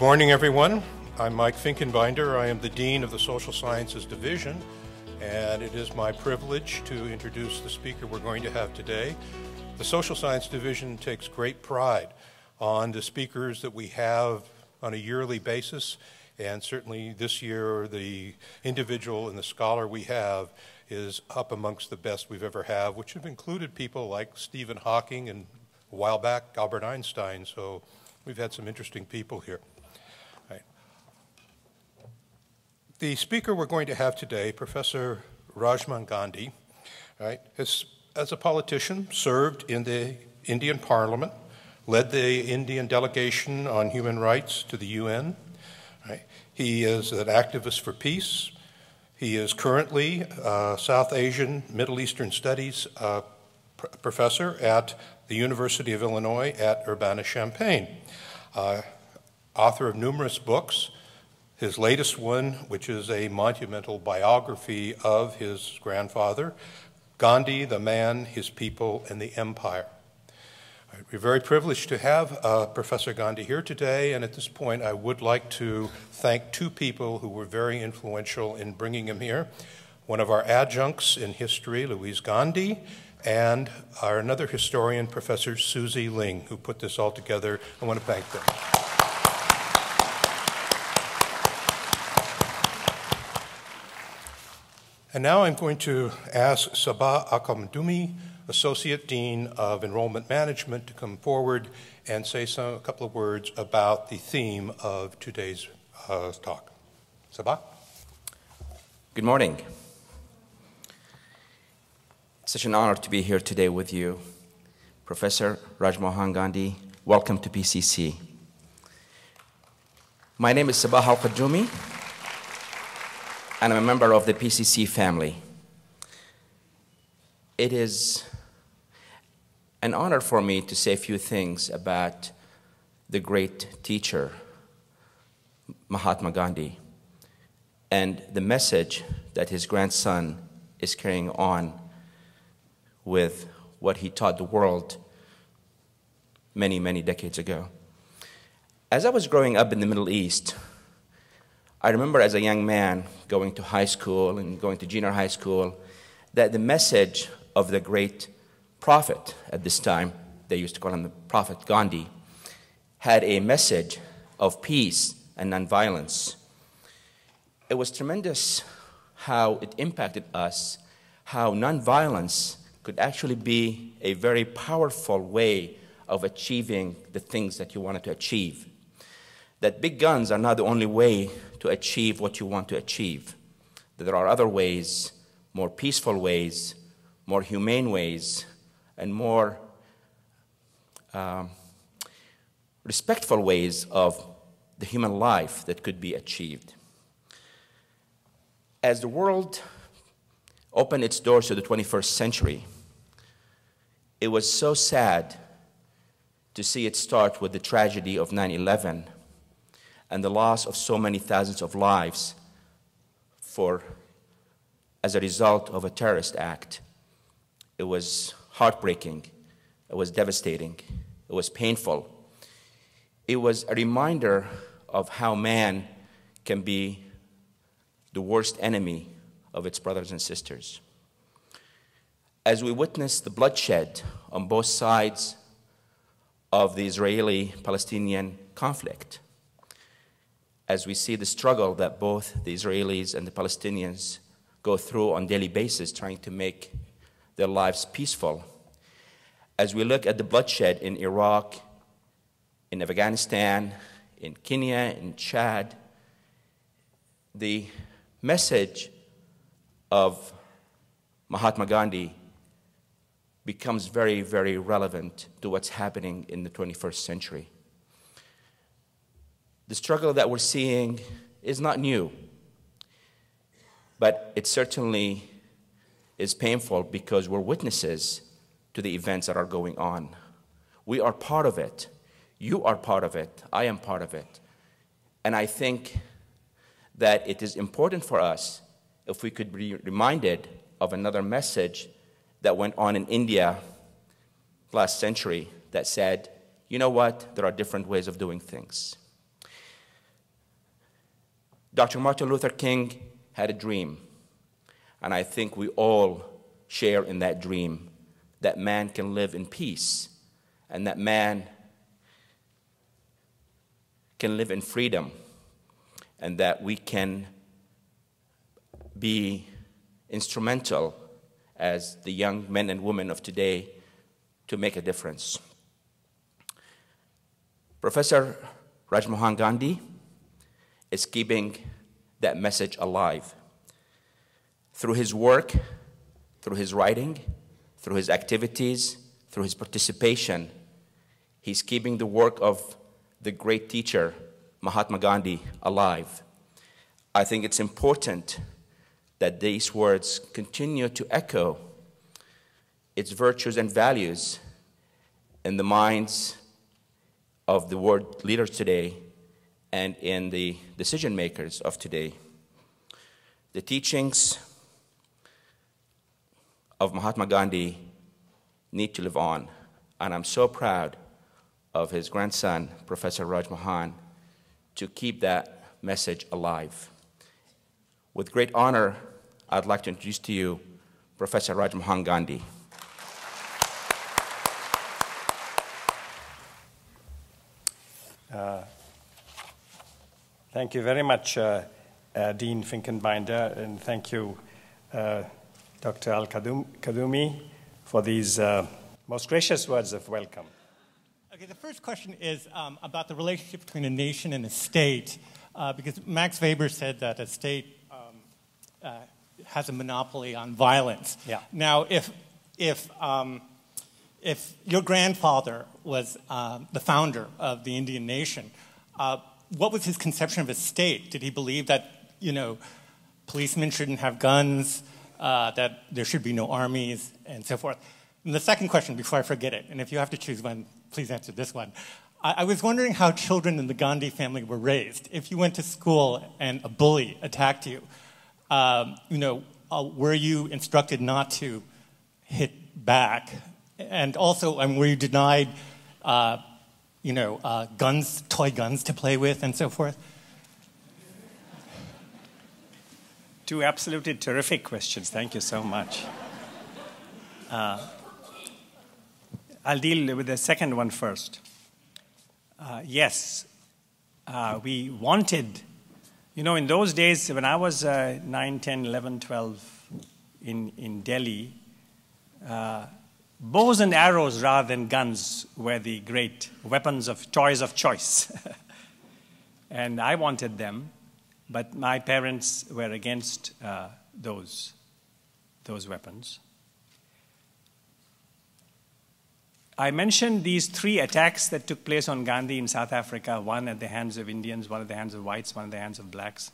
morning, everyone. I'm Mike Finkenbinder. I am the Dean of the Social Sciences Division, and it is my privilege to introduce the speaker we're going to have today. The Social Science Division takes great pride on the speakers that we have on a yearly basis, and certainly this year the individual and the scholar we have is up amongst the best we've ever had, which have included people like Stephen Hawking and a while back Albert Einstein, so we've had some interesting people here. The speaker we're going to have today, Professor Rajmohan Gandhi, has, as a politician, served in the Indian Parliament, led the Indian delegation on human rights to the UN. He is an activist for peace. He is currently a South Asian Middle Eastern Studies professor at the University of Illinois at Urbana-Champaign. Author of numerous books. His latest one, which is a monumental biography of his grandfather, Gandhi, the Man, His People, and the Empire. We're very privileged to have Professor Gandhi here today, and at this point I would like to thank two people who were very influential in bringing him here. One of our adjuncts in history, Louise Gandhi, and another historian, Professor Susie Ling, who put this all together. I want to thank them. And now I'm going to ask Sabah Akamdumi, Associate Dean of Enrollment Management, to come forward and say a couple of words about the theme of today's talk. Sabah? Good morning. It's such an honor to be here today with you. Professor Rajmohan Gandhi, welcome to PCC. My name is Sabah Al-Qaddoumi, and I'm a member of the PCC family. It is an honor for me to say a few things about the great teacher, Mahatma Gandhi, and the message that his grandson is carrying on with what he taught the world many, many decades ago. As I was growing up in the Middle East, I remember as a young man going to high school and going to junior high school that the message of the great prophet at this time, they used to call him the Prophet Gandhi, had a message of peace and nonviolence. It was tremendous how it impacted us, how nonviolence could actually be a very powerful way of achieving the things that you wanted to achieve. That big guns are not the only way to achieve what you want to achieve. That there are other ways, more peaceful ways, more humane ways, and more respectful ways of the human life that could be achieved. As the world opened its doors to the 21st century, it was so sad to see it start with the tragedy of 9/11 and the loss of so many thousands of lives as a result of a terrorist act. It was heartbreaking. It was devastating. It was painful. It was a reminder of how man can be the worst enemy of its brothers and sisters. As we witness the bloodshed on both sides of the Israeli-Palestinian conflict, as we see the struggle that both the Israelis and the Palestinians go through on a daily basis trying to make their lives peaceful, as we look at the bloodshed in Iraq, in Afghanistan, in Kenya, in Chad, the message of Mahatma Gandhi becomes very, very relevant to what's happening in the 21st century. The struggle that we're seeing is not new, but it certainly is painful because we're witnesses to the events that are going on. We are part of it. You are part of it. I am part of it. And I think that it is important for us if we could be reminded of another message that went on in India last century that said, you know what, there are different ways of doing things. Dr. Martin Luther King had a dream, and I think we all share in that dream, that man can live in peace, and that man can live in freedom, and that we can be instrumental as the young men and women of today to make a difference. Professor Rajmohan Gandhi is keeping that message alive. Through his work, through his writing, through his activities, through his participation, he's keeping the work of the great teacher, Mahatma Gandhi, alive. I think it's important that these words continue to echo its virtues and values in the minds of the world leaders today and in the decision makers of today. The teachings of Mahatma Gandhi need to live on, and I'm so proud of his grandson, Professor Rajmohan, to keep that message alive. With great honor, I'd like to introduce to you Professor Rajmohan Gandhi. Thank you very much, Dean Finkenbinder, and thank you, Dr. Al-Kadumi, for these most gracious words of welcome. Okay, the first question is about the relationship between a nation and a state, because Max Weber said that a state has a monopoly on violence. Yeah. Now, if your grandfather was the founder of the Indian nation, what was his conception of a state? Did he believe that, policemen shouldn't have guns, that there should be no armies, and so forth? And the second question, before I forget it, and if you have to choose one, please answer this one. I was wondering how children in the Gandhi family were raised. If you went to school and a bully attacked you, were you instructed not to hit back? And also, were you denied, guns, toy guns to play with, and so forth? Two absolutely terrific questions. Thank you so much. I'll deal with the second one first. Yes, we wanted, in those days when I was 9, 10, 11, 12 in Delhi, bows and arrows rather than guns were the great toys of choice. And I wanted them, but my parents were against those weapons. I mentioned these 3 attacks that took place on Gandhi in South Africa, one at the hands of Indians, one at the hands of whites, one at the hands of blacks.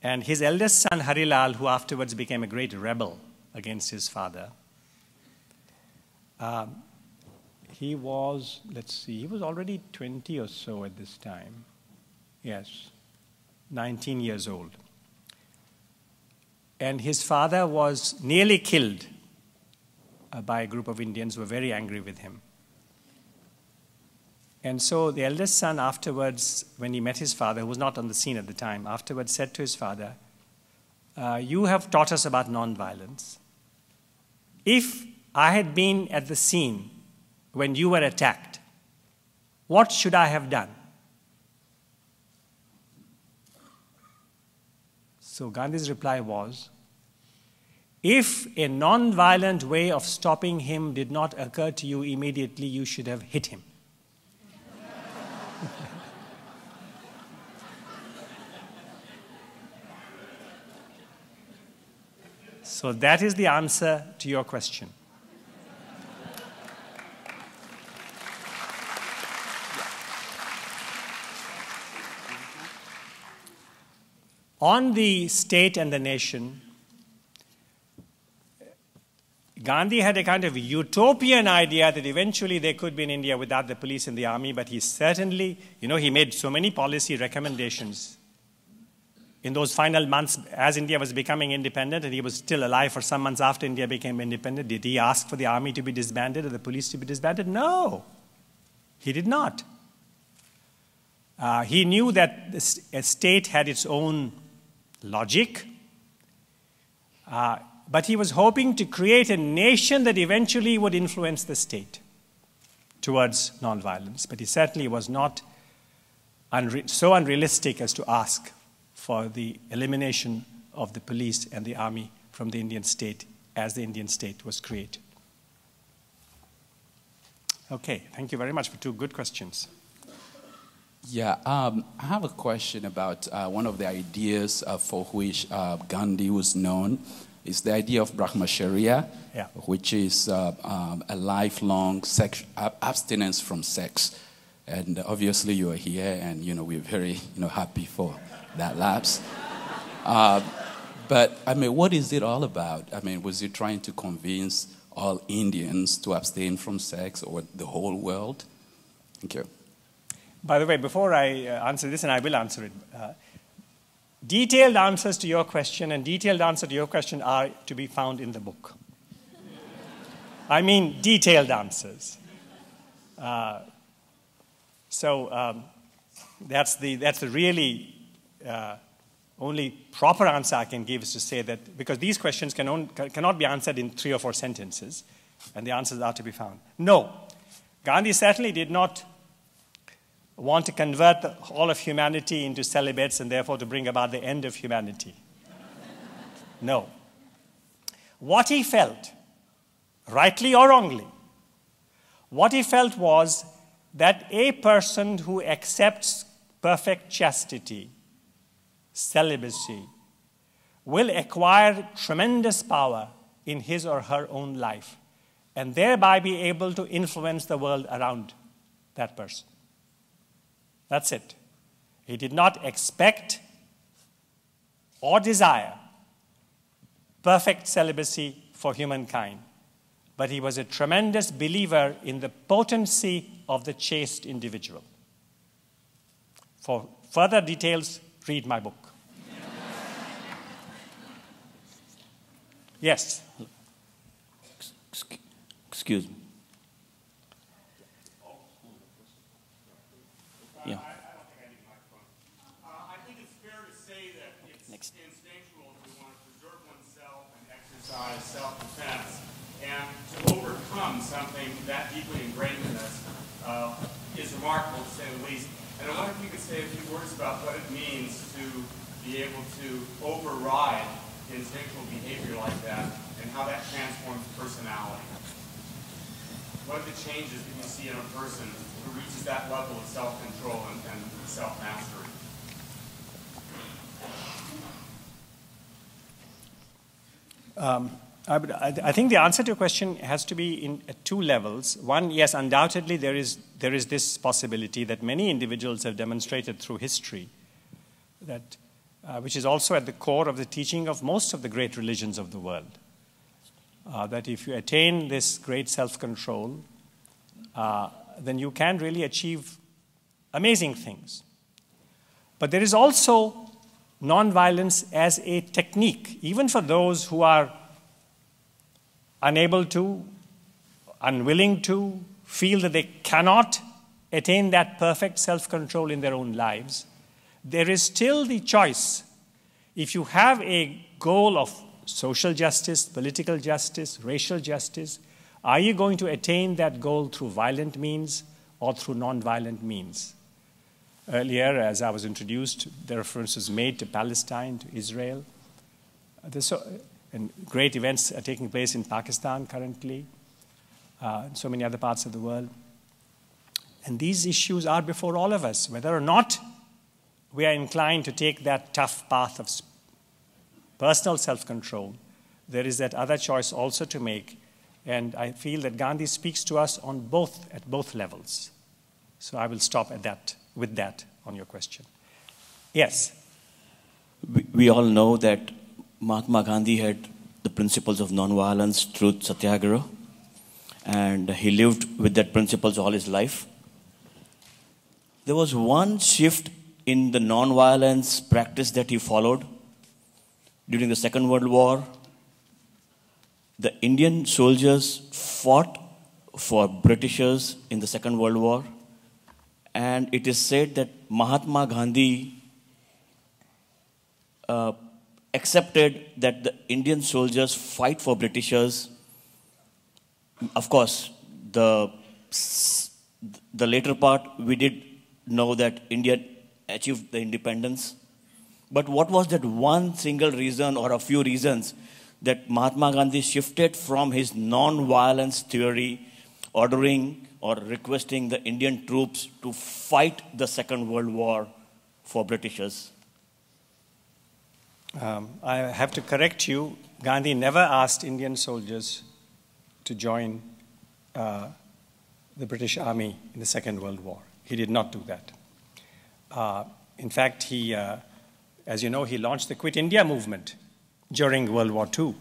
And his eldest son, Harilal, who afterwards became a great rebel against his father, he was, he was already 20 or so at this time. Yes, 19 years old. And his father was nearly killed by a group of Indians who were very angry with him. And so the eldest son afterwards, when he met his father, who was not on the scene at the time, afterwards said to his father, you have taught us about nonviolence. If I had been at the scene when you were attacked, what should I have done? So Gandhi's reply was, if a non-violent way of stopping him did not occur to you immediately, you should have hit him. So that is the answer to your question. On the state and the nation, Gandhi had a kind of utopian idea that eventually there could be an India without the police and the army, but he certainly, he made so many policy recommendations in those final months as India was becoming independent, and he was still alive for some months after India became independent. Did he ask for the army to be disbanded or the police to be disbanded? No, he did not. He knew that a state had its own logic, but he was hoping to create a nation that eventually would influence the state towards nonviolence. But he certainly was not so unrealistic as to ask for the elimination of the police and the army from the Indian state as the Indian state was created. Okay, thank you very much for two good questions. Yeah, I have a question about one of the ideas for which Gandhi was known. Is the idea of Brahmacharya, yeah, which is a lifelong abstinence from sex. And obviously you are here, and we're very happy for that lapse. But I mean, what is it all about? I mean, was he trying to convince all Indians to abstain from sex, or the whole world? Thank you. By the way, before I answer this, and I will answer it, detailed answers to your question and detailed answer to your question are to be found in the book. I mean detailed answers. That's the really only proper answer I can give, is to say that, because these questions cannot be answered in 3 or 4 sentences, and the answers are to be found. No, Gandhi certainly did not want to convert all of humanity into celibates and therefore to bring about the end of humanity. No. What he felt, rightly or wrongly, what he felt was that a person who accepts perfect chastity, celibacy, will acquire tremendous power in his or her own life and thereby be able to influence the world around that person. That's it. He did not expect or desire perfect celibacy for humankind, but he was a tremendous believer in the potency of the chaste individual. For further details, read my book. Yes. Excuse me. Yeah. I think it's fair to say that it's instinctual to want to preserve oneself and exercise self-defense, and to overcome something that deeply ingrained in us is remarkable, to say the least. And I wonder if you could say a few words about what it means to be able to override instinctual behavior like that, and how that transforms personality. What are the changes that you see in a person who reaches that level of self-control and self-mastery? I think the answer to your question has to be at 2 levels. One, yes, undoubtedly there is this possibility that many individuals have demonstrated through history, that which is also at the core of the teaching of most of the great religions of the world, that if you attain this great self-control, then you can really achieve amazing things. But there is also nonviolence as a technique, even for those who are unable to, unwilling to, feel that they cannot attain that perfect self-control in their own lives. There is still the choice. If you have a goal of social justice, political justice, racial justice, are you going to attain that goal through violent means or through non-violent means? Earlier, as I was introduced, the reference was made to Palestine, to Israel. And great events are taking place in Pakistan currently, and so many other parts of the world. And these issues are before all of us, whether or not we are inclined to take that tough path of personal self-control. There is that other choice also to make. And I feel that Gandhi speaks to us at both levels. So I will stop at that, with that on your question. Yes? We all know that Mahatma Gandhi had the principles of nonviolence, truth, satyagraha, and he lived with that principles all his life. There was one shift in the nonviolence practice that he followed during the Second World War. The Indian soldiers fought for Britishers in the Second World War, And it is said that Mahatma Gandhi accepted that the Indian soldiers fight for Britishers. Of course, the later part, we did know that India achieved the independence. But what was that one single reason or a few reasons that Mahatma Gandhi shifted from his non-violence theory, ordering or requesting the Indian troops to fight the Second World War for Britishers? I have to correct you. Gandhi never asked Indian soldiers to join the British Army in the Second World War. He did not do that. In fact, he, as you know, he launched the Quit India movement during World War II.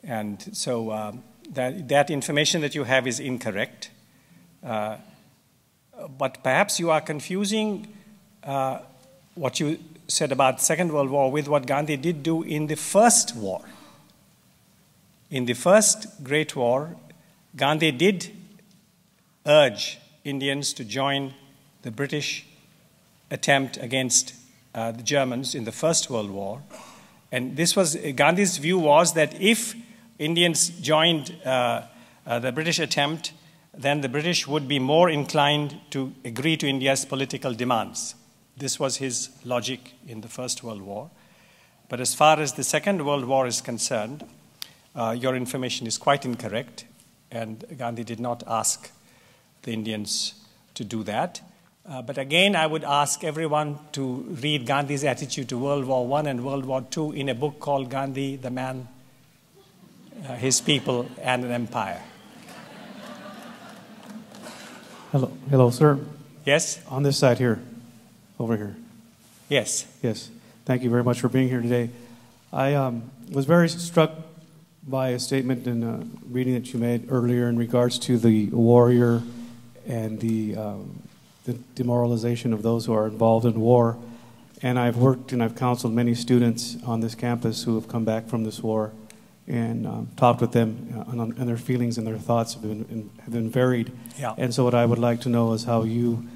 And so that information that you have is incorrect. But perhaps you are confusing what you said about Second World War with what Gandhi did do in the First War. In the First Great War, Gandhi did urge Indians to join the British attempt against the Germans in the First World War. And this was, Gandhi's view was that if Indians joined the British attempt, then the British would be more inclined to agree to India's political demands. This was his logic in the First World War. But as far as the Second World War is concerned, your information is quite incorrect, and Gandhi did not ask the Indians to do that. But again, I would ask everyone to read Gandhi's attitude to World War I and World War II in a book called Gandhi, the Man, His People, and an Empire. Hello, sir. Yes? On this side here, over here. Yes. Yes. Thank you very much for being here today. I was very struck by a statement in a reading that you made earlier in regards to the warrior and the demoralization of those who are involved in war. And I've worked and I've counseled many students on this campus who have come back from this war and talked with them, and their feelings and their thoughts have been varied. Yeah. And so what I would like to know is how you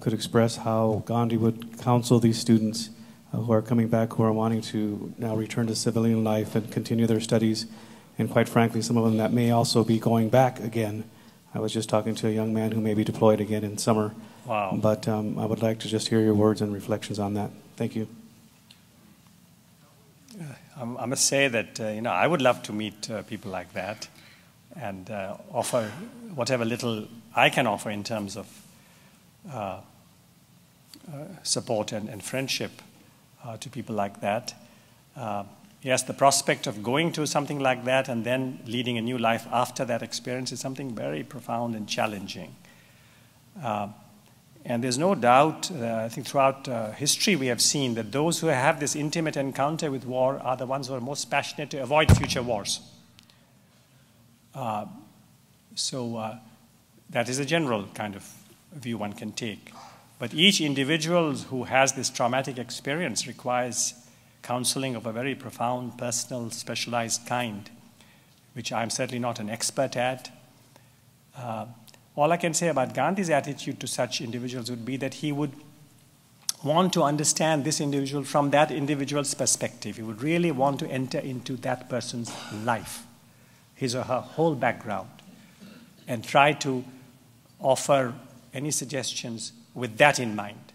could express how Gandhi would counsel these students who are coming back, who are wanting to now return to civilian life and continue their studies, and quite frankly, some of them that may also be going back again. I was just talking to a young man who may be deployed again in summer. Wow. But I would like to just hear your words and reflections on that. Thank you. I must say that I would love to meet people like that and offer whatever little I can offer in terms of support and friendship to people like that. Yes, the prospect of going to something like that and then leading a new life after that experience is something very profound and challenging. And there's no doubt, I think throughout history we have seen that those who have this intimate encounter with war are the ones who are most passionate to avoid future wars. So that is a general kind of view one can take. But each individual who has this traumatic experience requires counseling of a very profound, personal, specialized kind, which I'm certainly not an expert at. All I can say about Gandhi's attitude to such individuals would be that he would want to understand this individual from that individual's perspective. He would really want to enter into that person's life, his or her whole background, and try to offer any suggestions with that in mind.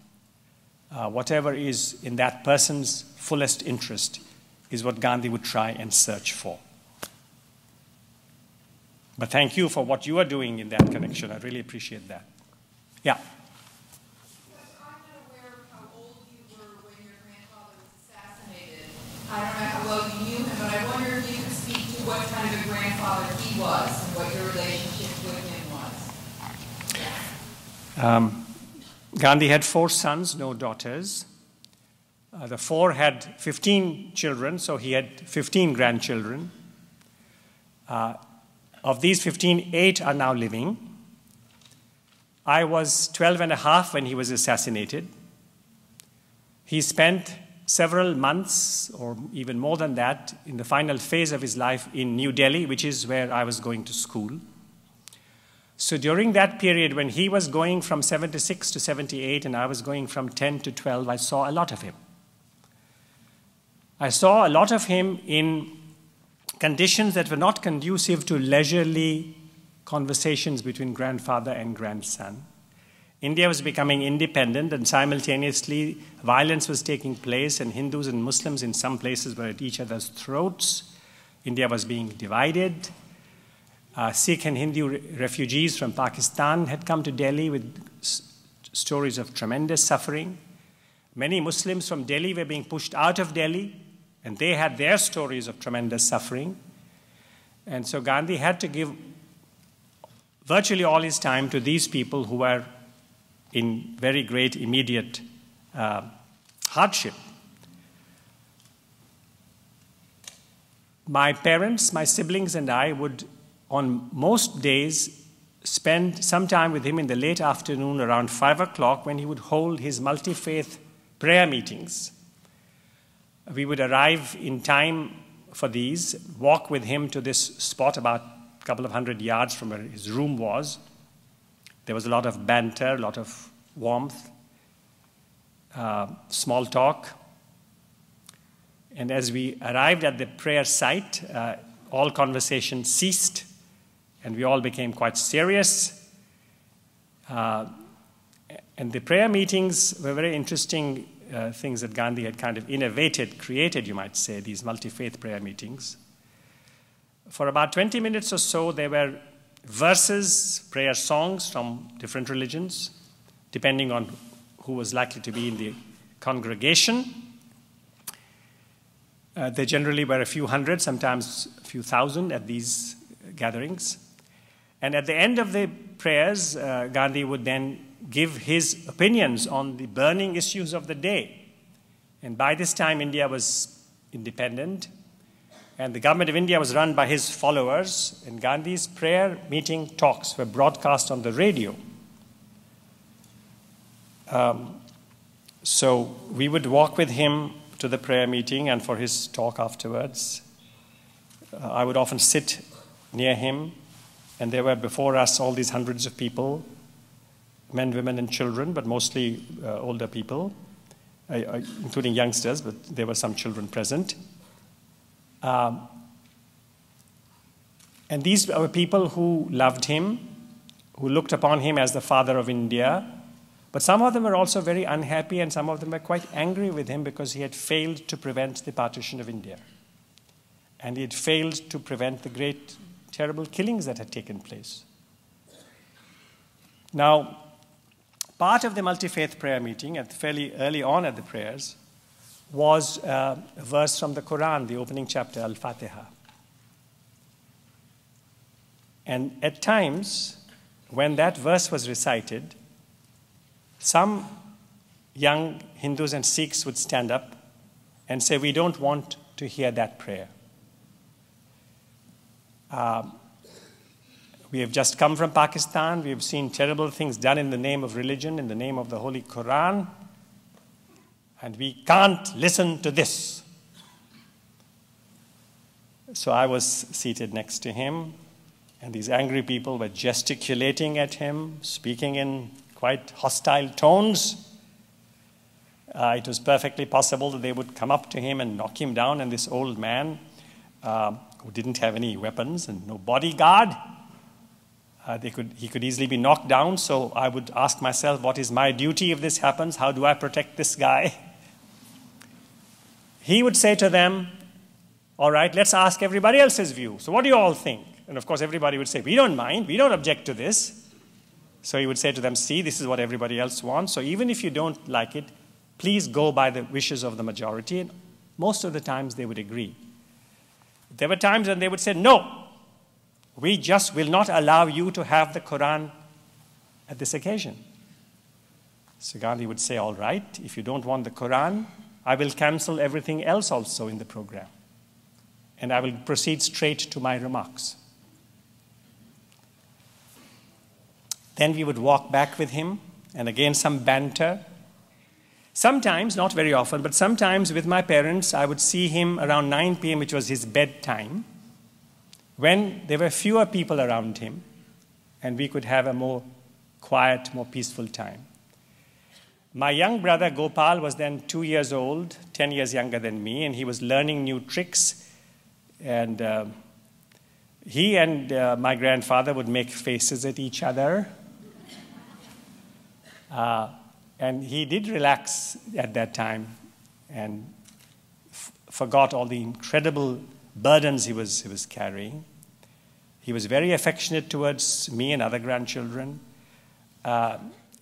Whatever is in that person's fullest interest is what Gandhi would try and search for. But thank you for what you are doing in that connection. I really appreciate that. Yeah. Yes, I'm not aware of how old you were when your grandfather was assassinated. I don't know how well you knew him, but I wonder if you could speak to what kind of a grandfather he was and what your relationship with him was. Gandhi had 4 sons, no daughters. The 4 had 15 children, so he had 15 grandchildren. Of these 15, 8 are now living. I was 12 and a half when he was assassinated. He spent several months, or even more than that, in the final phase of his life in New Delhi, which is where I was going to school. So during that period, when he was going from 76 to 78 and I was going from 10 to 12, I saw a lot of him. I saw a lot of him in conditions that were not conducive to leisurely conversations between grandfather and grandson. India was becoming independent, and simultaneously violence was taking place, and Hindus and Muslims in some places were at each other's throats. India was being divided. Sikh and Hindu refugees from Pakistan had come to Delhi with stories of tremendous suffering. Many Muslims from Delhi were being pushed out of Delhi, and they had their stories of tremendous suffering. And so Gandhi had to give virtually all his time to these people who were in very great immediate hardship. My parents, my siblings, and I would, on most days, spend some time with him in the late afternoon around 5 o'clock when he would hold his multi-faith prayer meetings. We would arrive in time for these, walk with him to this spot about a couple of 100 yards from where his room was. There was a lot of banter, a lot of warmth, small talk. And as we arrived at the prayer site, all conversation ceased, and we all became quite serious. And the prayer meetings were very interesting things that Gandhi had kind of innovated, created, you might say, these multi-faith prayer meetings. For about 20 minutes or so, there were verses, prayer songs from different religions, depending on who was likely to be in the congregation. There generally were a few hundred, sometimes a few thousand at these gatherings. And at the end of the prayers, Gandhi would then give his opinions on the burning issues of the day. And by this time, India was independent, and the government of India was run by his followers, and Gandhi's prayer meeting talks were broadcast on the radio. So we would walk with him to the prayer meeting and for his talk afterwards. I would often sit near him, and there were before us all these hundreds of people, men, women, and children, but mostly older people, including youngsters, but there were some children present. And these were people who loved him, who looked upon him as the father of India, but some of them were also very unhappy, and some of them were quite angry with him because he had failed to prevent the partition of India. And he had failed to prevent the great, terrible killings that had taken place. Now, part of the multi-faith prayer meeting, fairly early on at the prayers, was a verse from the Quran, the opening chapter, Al-Fatiha. And at times, when that verse was recited, some young Hindus and Sikhs would stand up and say, "We don't want to hear that prayer. We have just come from Pakistan. We have seen terrible things done in the name of religion, in the name of the Holy Quran, and we can't listen to this." So I was seated next to him, and these angry people were gesticulating at him, speaking in quite hostile tones. It was perfectly possible that they would come up to him and knock him down, and this old man, who didn't have any weapons and no bodyguard, he could easily be knocked down. So I would ask myself, what is my duty if this happens? How do I protect this guy? He would say to them, "All right, let's ask everybody else's view. So what do you all think?" And of course, everybody would say, "We don't mind. We don't object to this." So he would say to them, "See, this is what everybody else wants. So even if you don't like it, please go by the wishes of the majority." And most of the times they would agree. There were times when they would say, "No, we just will not allow you to have the Quran at this occasion." So Gandhi would say, "All right, if you don't want the Quran, I will cancel everything else also in the program. And I will proceed straight to my remarks." Then we would walk back with him, and again some banter. Sometimes, not very often, but sometimes with my parents, I would see him around 9 p.m., which was his bedtime, when there were fewer people around him, and we could have a more quiet, more peaceful time. My young brother Gopal was then 2 years old, 10 years younger than me, and he was learning new tricks. And he and my grandfather would make faces at each other. And he did relax at that time and forgot all the incredible burdens he was carrying. He was very affectionate towards me and other grandchildren.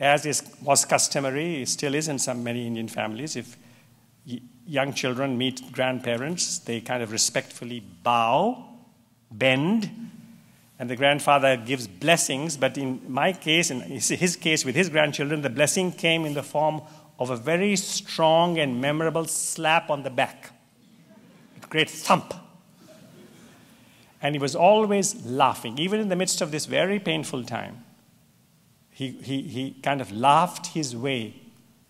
As was customary, it still is in many Indian families, if young children meet grandparents, they kind of respectfully bow, bend, and the grandfather gives blessings. But in my case, in his case with his grandchildren, the blessing came in the form of a very strong and memorable slap on the back, a great thump. And he was always laughing, even in the midst of this very painful time. He kind of laughed his way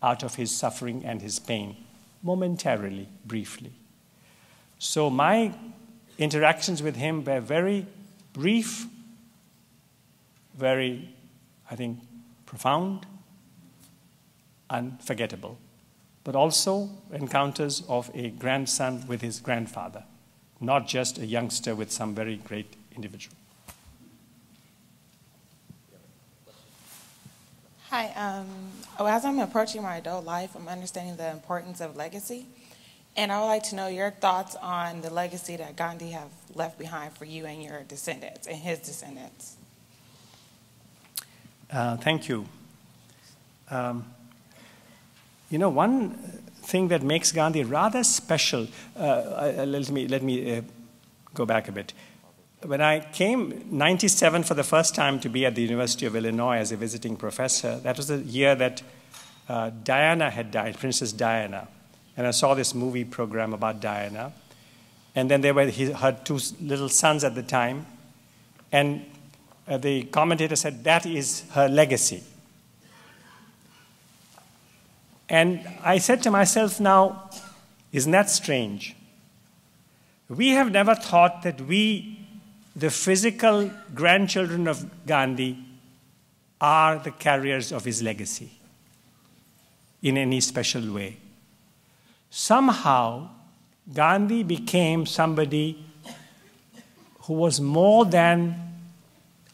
out of his suffering and his pain, momentarily, briefly. So my interactions with him were very brief, very, I think, profound, unforgettable, but also encounters of a grandson with his grandfather, not just a youngster with some very great individual. Hi. As I'm approaching my adult life, I'm understanding the importance of legacy. And I would like to know your thoughts on the legacy that Gandhi have left behind for you and your descendants and his descendants. Thank you. You know, one thing that makes Gandhi rather special, let me go back a bit. When I came 97 for the first time to be at the University of Illinois as a visiting professor, that was the year that Diana had died, Princess Diana. And I saw this movie program about Diana. And then there were her two little sons at the time. And the commentator said, that is her legacy. And I said to myself now, isn't that strange? We have never thought that we, the physical grandchildren of Gandhi, are the carriers of his legacy in any special way. Somehow, Gandhi became somebody who was more than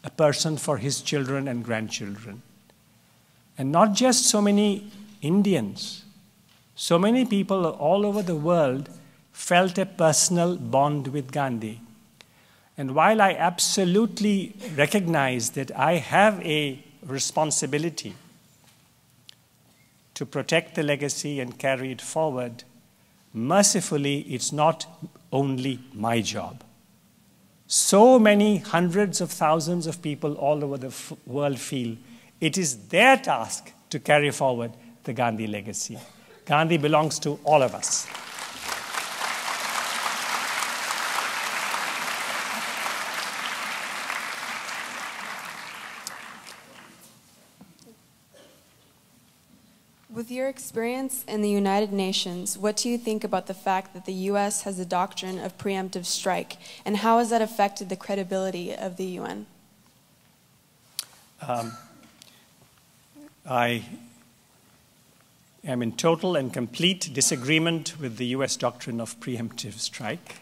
a person for his children and grandchildren. And not just so many Indians, so many people all over the world felt a personal bond with Gandhi. And while I absolutely recognize that I have a responsibility to protect the legacy and carry it forward, mercifully, it's not only my job. So many hundreds of thousands of people all over the world feel it is their task to carry forward the Gandhi legacy. Gandhi belongs to all of us. With your experience in the United Nations, what do you think about the fact that the U.S. has a doctrine of preemptive strike, and how has that affected the credibility of the UN? I am in total and complete disagreement with the U.S. doctrine of preemptive strike.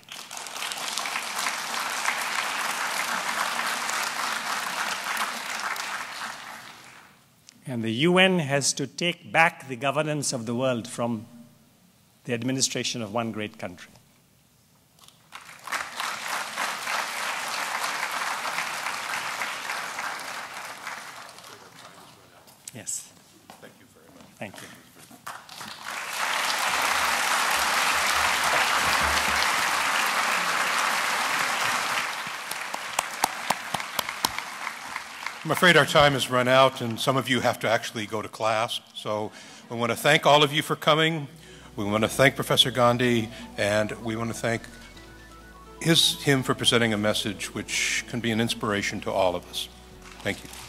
And the UN has to take back the governance of the world from the administration of one great country. Yes. Thank you very much. Thank you. I'm afraid our time has run out, and some of you have to actually go to class. So we want to thank all of you for coming. We want to thank Professor Gandhi, and we want to thank him for presenting a message which can be an inspiration to all of us. Thank you.